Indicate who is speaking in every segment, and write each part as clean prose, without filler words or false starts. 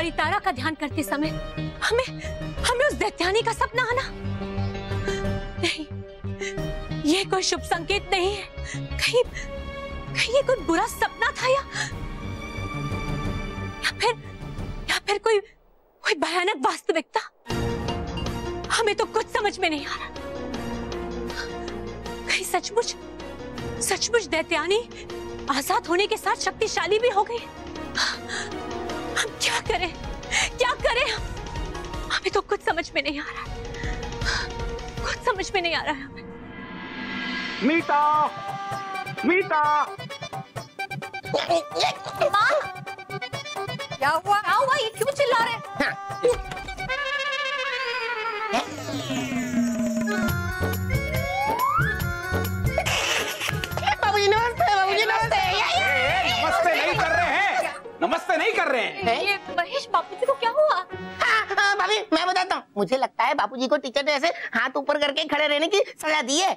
Speaker 1: परितारा का ध्यान करते समय हमें हमें उस दैत्यानी का सपना आना? नहीं, ये कोई शुभ संकेत नहीं है। कहीं कहीं ये कोई बुरा सपना था या फिर कोई भयानक वास्तविकता? हमें तो कुछ समझ में नहीं आ रहा। कहीं सचमुच दैत्यानी आजाद होने के साथ शक्तिशाली भी हो गई। हम क्या करें हमें तो कुछ समझ में नहीं आ रहा। कुछ समझ में नहीं आ रहा है हमें।
Speaker 2: मीता, मीता।
Speaker 1: माँ, क्या हुआ? ये क्यों चिल्ला रहे हैं?
Speaker 3: बाबूजी नमस्ते, बाबूजी नमस्ते।
Speaker 2: नमस्ते नहीं कर रहे हैं।
Speaker 1: ये महेश, बापूजी को क्या हुआ?
Speaker 3: हाँ भाभी, मैं बताता हूँ। मुझे लगता है बापूजी को टीचर ने ऐसे हाथ ऊपर करके खड़े रहने की सजा दी है।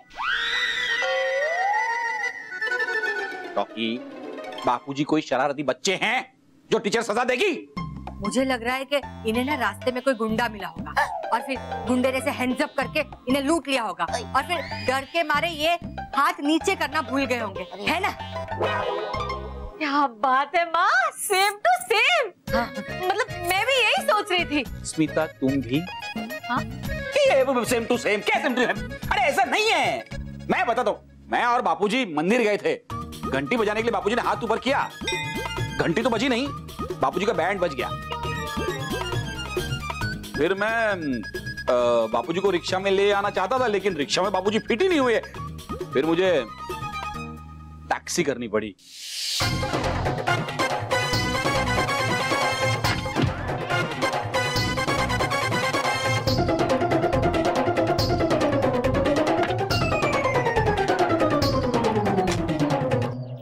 Speaker 2: रॉकी, बापूजी कोई शरारती बच्चे हैं जो टीचर सजा देगी?
Speaker 4: मुझे लग रहा है कि इन्हें ना रास्ते में कोई गुंडा मिला होगा और फिर गुंडे ने से हैंड्स अप करके इन्हें लूट लिया होगा और फिर डर के मारे ये हाथ नीचे करना भूल गए होंगे, है ना?
Speaker 1: क्या बात है माँ, सेम टू सेम। मतलब मैं भी यही सोच रही थी।
Speaker 2: स्मिता, तुम भी?
Speaker 1: हाँ?
Speaker 2: Same to same? क्या सेम टू सेम? अरे ऐसा नहीं है। मैं बताता हूँ, मैं और बापूजी मंदिर गए थे। घंटी बजाने के लिए बापूजी ने हाथ ऊपर किया। घंटी तो बजी नहीं, बापूजी का बैंड बज गया। फिर मैं बापूजी को रिक्शा में ले आना चाहता था, लेकिन रिक्शा में बापूजी फिट ही नहीं हुए। फिर मुझे टैक्सी करनी पड़ी।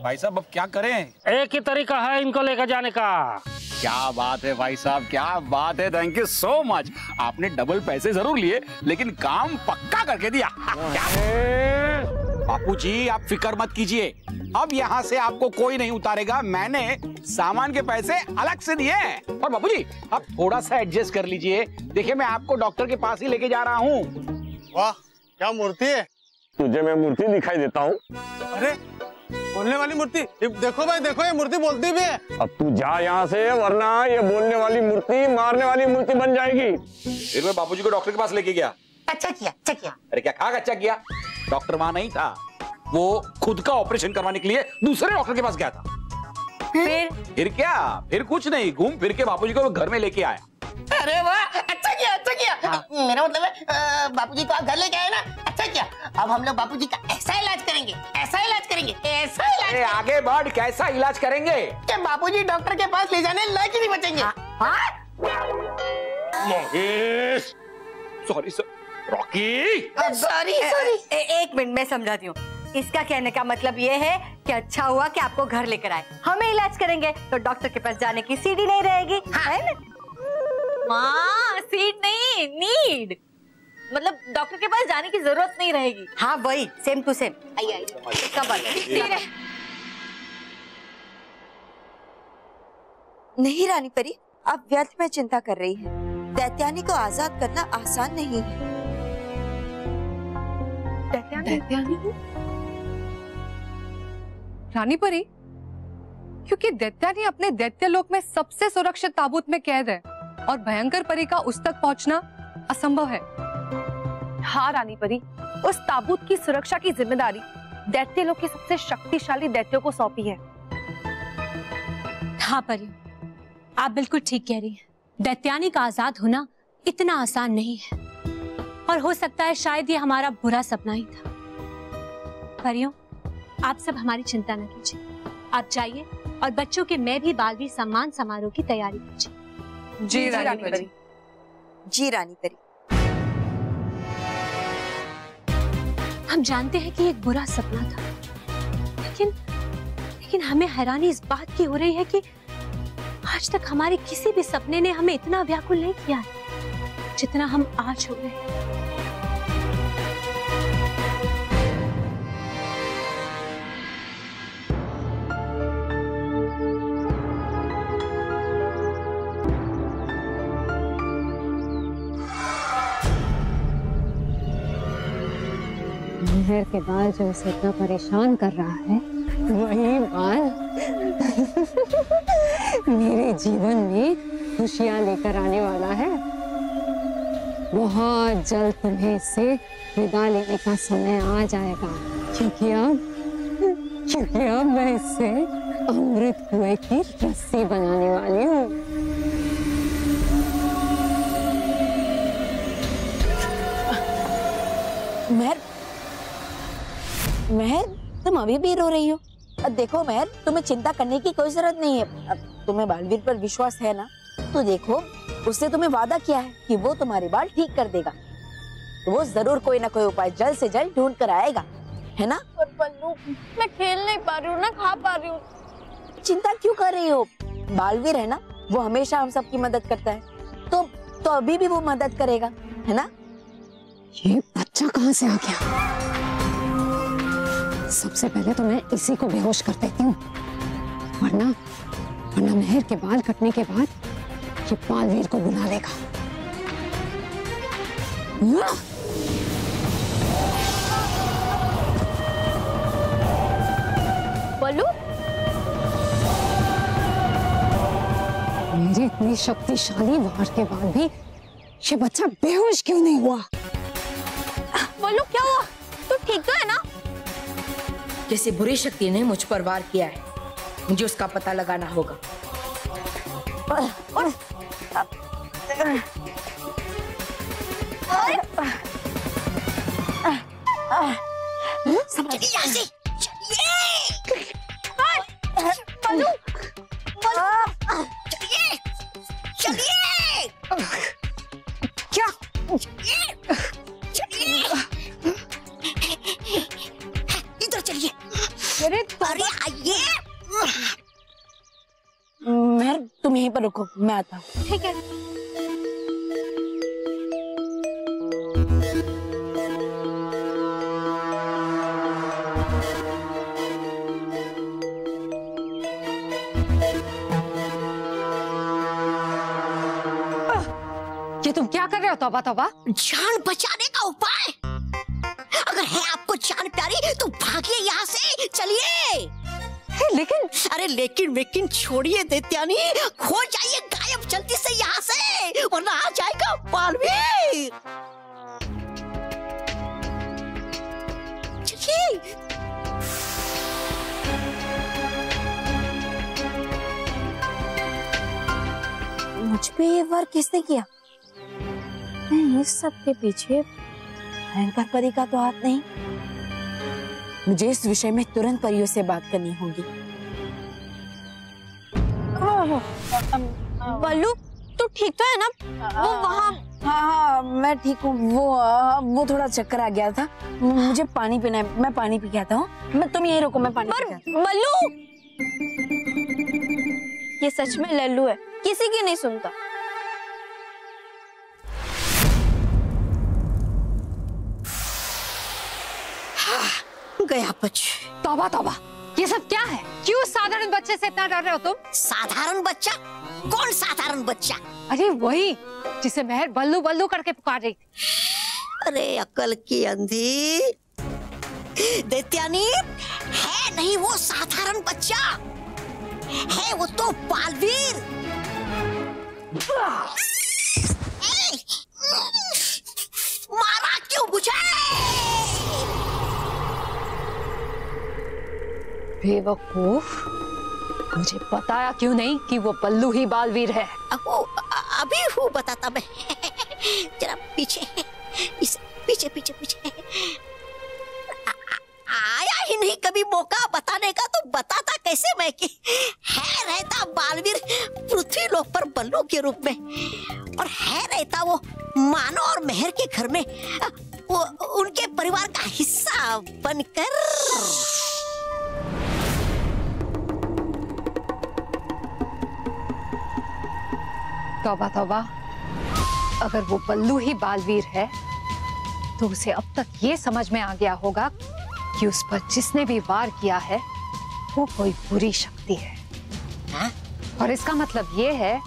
Speaker 2: भाई साहब, अब क्या करें?
Speaker 5: एक ही तरीका है इनको लेकर जाने का।
Speaker 2: क्या बात है भाई साहब, क्या बात है। Thank you so much. आपने डबल पैसे जरूर लिए, लेकिन काम पक्का करके दिया। बापूजी, आप फिक्र मत कीजिए। अब यहाँ से आपको कोई नहीं उतारेगा। मैंने सामान के पैसे अलग से दिए। और बापूजी, आप थोड़ा सा एडजस्ट कर लीजिए। देखिए, मैं आपको डॉक्टर के पास ही लेके जा रहा हूँ।
Speaker 6: वाह, क्या मूर्ति है।
Speaker 5: तुझे मैं मूर्ति दिखाई देता हूँ?
Speaker 6: अरे, बोलने वाली मूर्ति। देखो भाई, देखो, ये मूर्ति बोलती भी है।
Speaker 5: अब तू जा यहाँ से, वरना ये बोलने वाली मूर्ति मारने वाली मूर्ति बन जाएगी।
Speaker 2: फिर मैं बापूजी को डॉक्टर के पास लेके गया।
Speaker 3: अच्छा किया।
Speaker 2: अरे क्या खा अच्छा किया। डॉक्टर वहां नहीं था, वो खुद का ऑपरेशन करवाने के लिए दूसरे डॉक्टर के पास गया था। फिर क्या, फिर कुछ नहीं, घूम फिर के बापूजी को घर में लेके आया।
Speaker 3: अरे वाह, अच्छा किया। मेरा मतलब है बापूजी को आप घर लेके आए ना, अच्छा किया। अब हम लोग बापूजी का ऐसा इलाज करेंगे।
Speaker 2: अरे आगे बढ़, कैसा इलाज करेंगे
Speaker 3: कि बापूजी डॉक्टर के पास ले जाने लायक ही नहीं बचेंगे।
Speaker 2: Mahesh, sorry sir. Rocky,
Speaker 3: sorry.
Speaker 4: एक मिनट, मैं समझाती हूँ। इसका कहने का मतलब ये है कि अच्छा हुआ कि आपको घर लेकर आए। हमें इलाज करेंगे तो डॉक्टर के पास जाने की सीढ़ी नहीं रहेगी, है ना?
Speaker 1: माँ, सीट नहीं, नीड। मतलब डॉक्टर के पास जाने की जरूरत नहीं रहेगी।
Speaker 4: हाँ वही, सेम टू सेम।
Speaker 7: नहीं रानी परी, आप व्यर्थ में चिंता कर रही हैं। दैत्यानी को आजाद करना आसान नहीं है।
Speaker 8: दैत्यानी? रानी परी, क्योंकि दैत्यानी अपने दैत्य लोक में सबसे सुरक्षित ताबूत में कैद है और भयंकर परी का उस तक पहुंचना असंभव है।
Speaker 9: हाँ रानी परी, उस ताबूत की सुरक्षा की जिम्मेदारी दैत्य लोक के सबसे शक्तिशाली दैत्यों को सौंपी है।
Speaker 1: हाँ परी, आप बिल्कुल ठीक कह रही हैं। दैत्यानी का आजाद होना इतना आसान नहीं है और हो सकता है शायद ये हमारा बुरा सपना ही था। परियों, आप सब हमारी चिंता न कीजिए। आप जाइए और बच्चों के मैं भी बालवीर सम्मान समारोह की तैयारी कीजिए।
Speaker 8: जी रानी परी।
Speaker 7: जी रानी परी।
Speaker 1: हम जानते हैं कि ये एक बुरा सपना था, लेकिन हमें हैरानी इस बात की हो रही है कि आज तक हमारे किसी भी सपने ने हमें इतना व्याकुल नहीं किया है जितना हम आज हो रहे हैं। मेहर के बाल जो उसे इतना परेशान कर रहा है, वही बाल मेरे जीवन में खुशियां लेकर आने वाला है। बहुत जल्द तुम्हें इससे विदा लेने का समय आ जाएगा, क्योंकि अब मैं इससे अमृत कुएं की रस्सी बनाने वाली हूँ।
Speaker 10: मेहर, तुम अभी भी रो रही हो? देखो मेहर, तुम्हें चिंता करने की कोई जरूरत नहीं है। अब तुम्हें बालवीर पर विश्वास है ना, तो देखो उसने तुम्हें वादा किया है कि वो तुम्हारे बाल ठीक कर देगा। तो वो जरूर कोई ना कोई उपाय जल्द से जल्द ढूंढ कर आएगा, है ना?
Speaker 9: पर बल्लू, मैं खेल नहीं पा रही हूँ ना, खा पा रही हूँ।
Speaker 10: चिंता क्यों कर रही हो? बालवीर है ना, वो हमेशा हम सबकी मदद करता है, तो अभी भी वो मदद करेगा, है ना?
Speaker 1: ये बच्चा कहाँ से आ गया? सबसे पहले तो मैं इसी को बेहोश कर देती हूँ, वरना मेहर के बाल कटने के बाद ये बालवीर को बुला लेगा।
Speaker 9: बल्लू,
Speaker 1: मेरी इतनी शक्तिशाली वार के बाद भी ये बच्चा बेहोश क्यों नहीं हुआ?
Speaker 9: बल्लू क्या हुआ? तू ठीक तो है ना?
Speaker 11: जैसे बुरी शक्ति ने मुझ पर वार किया है, मुझे उसका पता लगाना होगा।
Speaker 3: चलिए यहाँ से, चलिए।
Speaker 9: बल्लू,
Speaker 3: चलिए, चलिए।
Speaker 1: क्या?
Speaker 3: चलिए, इधर चलिए।
Speaker 9: अरे
Speaker 3: आइए।
Speaker 10: मेहर, तुम यहीं पर रुको, मैं आता हूँ।
Speaker 9: ठीक है।
Speaker 1: ये तुम क्या कर रहे हो? तौबा तौबा।
Speaker 3: जान बचाने का उपाय। अगर है आपको जान प्यारी तो भागिए यहाँ से, चलिए।
Speaker 1: लेकिन
Speaker 3: अरे लेकिन छोड़िए दैत्यानी, खो जाइए, गायब जल्दी से यहाँ से, वरना आ जाएगा बालवीर। चलिए।
Speaker 10: मुझ पे ये वार किसने किया? इस सब के पीछे भयंकर परी का तो हाथ नहीं। मुझे इस विषय में तुरंत परियों से बात करनी होगी।
Speaker 9: बल्लू, तू ठीक तो है ना? वो वहाँ।
Speaker 10: हाँ, मैं ठीक हूँ। वो थोड़ा चक्कर आ गया था, मुझे पानी पीना है, मैं पानी पी के आता हूँ। तुम यहीं रुको, मैं पानी पी के आता हूँ।
Speaker 9: बल्लू, ये सच में लल्लू है, किसी की नहीं सुनता।
Speaker 3: गया बच।
Speaker 1: तौबा तौबा, ये सब क्या है? क्यों साधारण बच्चे से इतना डर रहे हो तुम?
Speaker 3: साधारण बच्चा? कौन साधारण बच्चा?
Speaker 1: अरे वही जिसे मेहर बल्लू बल्लू करके पुकार रही थी।
Speaker 3: अरे अकल की अंधी दैत्यानी, है नहीं वो साधारण बच्चा, है वो तो बालवीर। मारा क्यों मुझे?
Speaker 1: बेवकूफ, मुझे बताया क्यों नहीं कि वो बल्लू ही बालवीर है?
Speaker 3: अभी हूँ बताता मैं। जरा पीछे, इस पीछे पीछे पीछे। आया ही नहीं कभी मौका बताने का, तो बताता कैसे मैं कि है रहता बालवीर पृथ्वी लोक पर बल्लू के रूप में, और है रहता वो मानो और मेहर के घर में वो उनके परिवार का हिस्सा बनकर।
Speaker 1: तौबा तौबा, अगर वो बल्लू ही बालवीर है तो उसे अब तक ये समझ में आ गया होगा कि उस पर जिसने भी वार किया है वो कोई बुरी शक्ति है।
Speaker 3: हाँ?
Speaker 1: और इसका मतलब ये है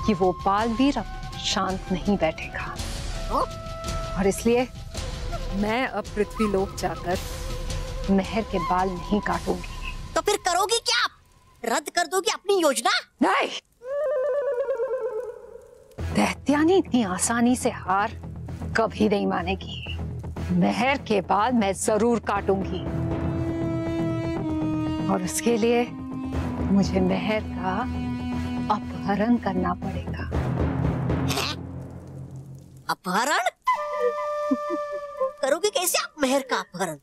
Speaker 1: कि वो बालवीर अब शांत नहीं बैठेगा, और इसलिए
Speaker 8: मैं अब पृथ्वीलोक जाकर मेहर के बाल नहीं काटूंगी।
Speaker 3: तो फिर करोगी क्या? रद्द कर दोगी अपनी योजना?
Speaker 8: नहीं, दैत्यानी इतनी आसानी से हार कभी नहीं मानेगी। मेहर के बाद मैं जरूर काटूंगी और उसके लिए मुझे मेहर का अपहरण करना पड़ेगा।
Speaker 3: अपहरण? करोगे कैसे आप मेहर का अपहरण?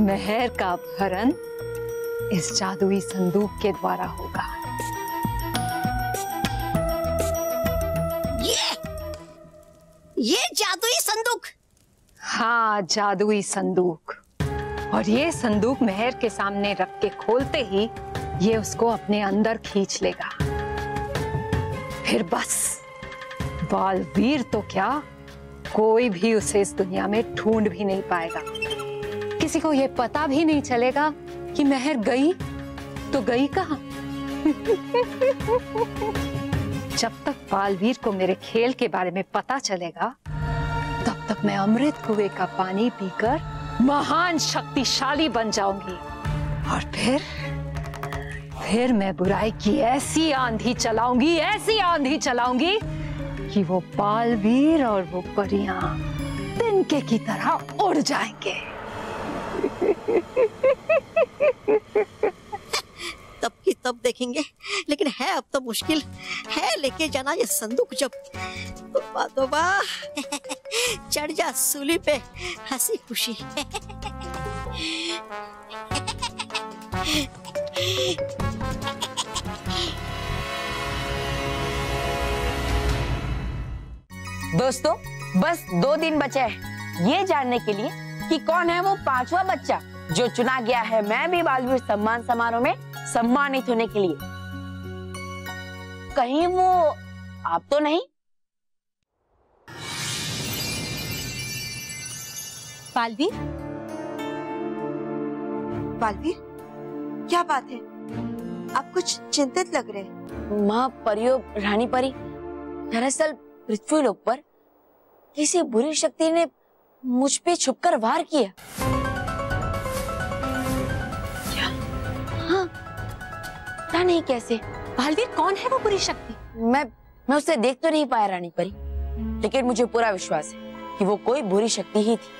Speaker 8: मेहर का अपहरण इस जादुई संदूक के द्वारा होगा।
Speaker 3: ये जादुई संदूक?
Speaker 8: हाँ, जादुई संदूक। और ये संदूक मेहर के सामने रख के खोलते ही ये उसको अपने अंदर खींच लेगा। फिर बस बालवीर तो क्या, कोई भी उसे इस दुनिया में ढूंढ भी नहीं पाएगा। किसी को ये पता भी नहीं चलेगा कि मेहर गई तो गई कहाँ। जब तक बालवीर को मेरे खेल के बारे में पता चलेगा तब तक मैं अमृत कुएं का पानी पीकर महान शक्तिशाली बन जाऊंगी। और फिर मैं बुराई की ऐसी आंधी चलाऊंगी कि वो बालवीर और वो परियां तिनके की तरह उड़ जाएंगे।
Speaker 3: तब की तब देखेंगे, लेकिन है अब तो मुश्किल है लेके जाना ये संदूक। जब तो चढ़ जा सूली पे हंसी खुशी।
Speaker 11: दोस्तों, बस 2 दिन बचे हैं ये जानने के लिए कि कौन है वो 5वां बच्चा जो चुना गया है मैं भी बालवीर सम्मान समारोह में सम्मानित होने के लिए। कहीं वो आप तो नहीं?
Speaker 1: बालवीर?
Speaker 7: बालवीर, क्या बात है? आप कुछ चिंतित लग रहे हैं।
Speaker 11: माँ परियो रानी परी, दरअसल पृथ्वीलोक पर किसी बुरी शक्ति ने मुझ पे छुपकर वार किया। क्या? हाँ, पता नहीं कैसे।
Speaker 1: बालवीर, कौन है वो बुरी शक्ति?
Speaker 11: मैं उसे देख तो नहीं पाया रानी परी, लेकिन मुझे पूरा विश्वास है कि वो कोई बुरी शक्ति ही थी।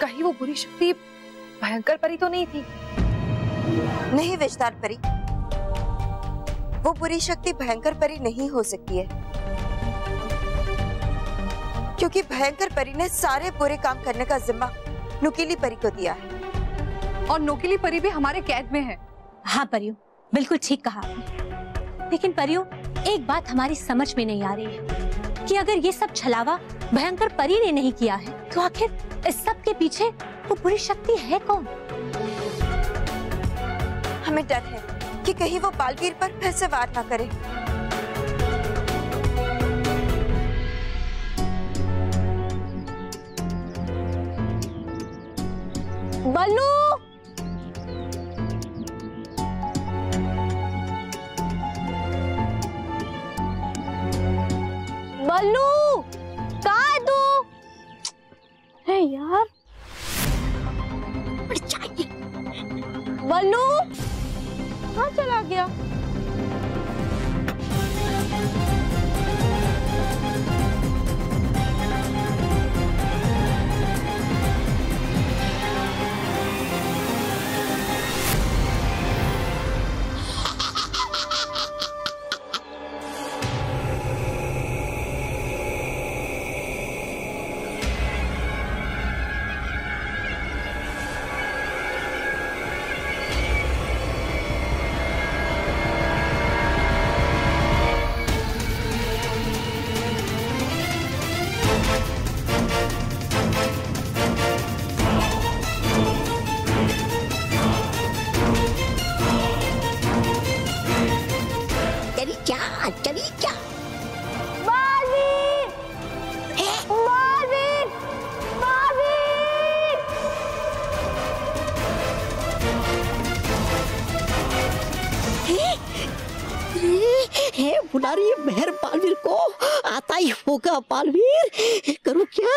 Speaker 9: कहीं वो बुरी शक्ति भयंकर परी तो नहीं थी?
Speaker 7: नहीं विजदार परी, वो बुरी शक्ति भयंकर परी नहीं हो सकती है, क्योंकि भयंकर परी ने सारे बुरे काम करने का जिम्मा नुकीली परी को दिया है।
Speaker 8: और नुकीली परी भी हमारे कैद में है।
Speaker 1: हाँ परियो, बिल्कुल ठीक कहा आपने। लेकिन परियो, एक बात हमारी समझ में नहीं आ रही है कि अगर ये सब छलावा भयंकर परी ने नहीं किया है तो आखिर इस सब के पीछे वो बुरी शक्ति है कौन?
Speaker 7: हमें डर है कि कहीं वो बालवीर पर फिर से वार ना करे।
Speaker 1: बल्लू! बल्लू, कहाँ है तू? है यार, बल्लू कहाँ चला गया?
Speaker 3: चली क्या?
Speaker 1: बालवीर! बालवीर! बालवीर!
Speaker 3: हे बुला रही है मेहर बालवीर को। आता ही होगा बालवीर, करूँ क्या?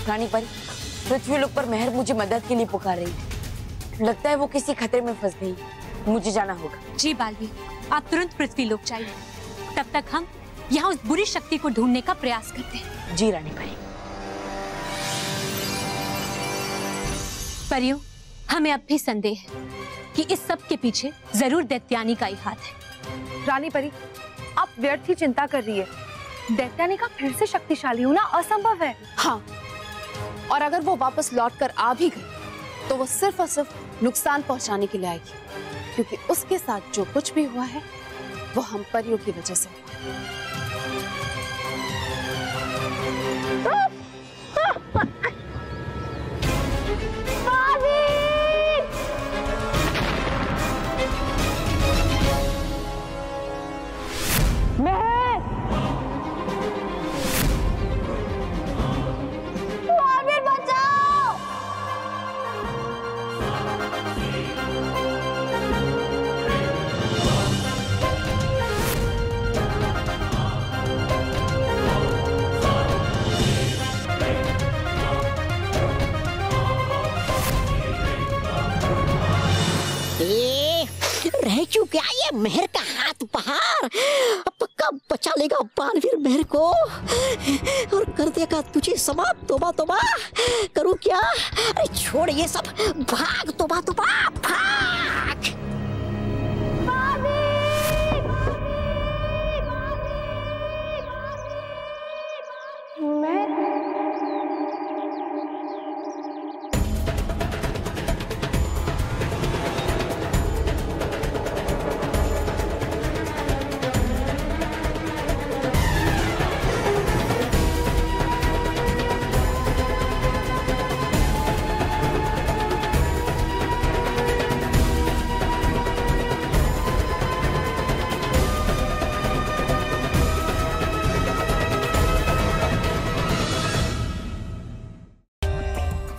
Speaker 11: रानी परी, पृथ्वी लोक पर मेहर मुझे मदद के लिए पुकार रही है। लगता है वो किसी खतरे में फंस गई। मुझे जाना होगा।
Speaker 1: जी बालवीर, आप तुरंत पृथ्वी लोक जाइए। तब तक हम यहाँ उस बुरी शक्ति को ढूंढने का प्रयास करते हैं।
Speaker 11: जी रानी परी।
Speaker 1: परियों, हमें अब भी संदेह है कि इस सब के पीछे जरूर दैत्यानी का ही हाथ है।
Speaker 9: रानी परी, आप व्यर्थ ही चिंता कर रही है। दैत्यानी का फिर से शक्तिशाली होना असंभव है।
Speaker 12: हाँ, और अगर वो वापस लौट कर आ भी गई तो वो सिर्फ और सिर्फ नुकसान पहुंचाने के लिए आएगी, क्योंकि उसके साथ जो कुछ भी हुआ है वो हम परियों की वजह से हुआ।
Speaker 3: रह क्यों गया ये मेहर का हाथ बाहर? अब कब बचा लेगा बालवीर मेहर को और कर देगा तुझे समाप्त। तोबा तोबा, करूं क्या? अरे छोड़ ये सब, भाग तोबा तोबा, भाग।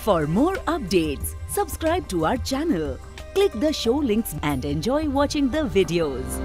Speaker 13: For more updates, subscribe to our channel, click the show links and enjoy watching the videos.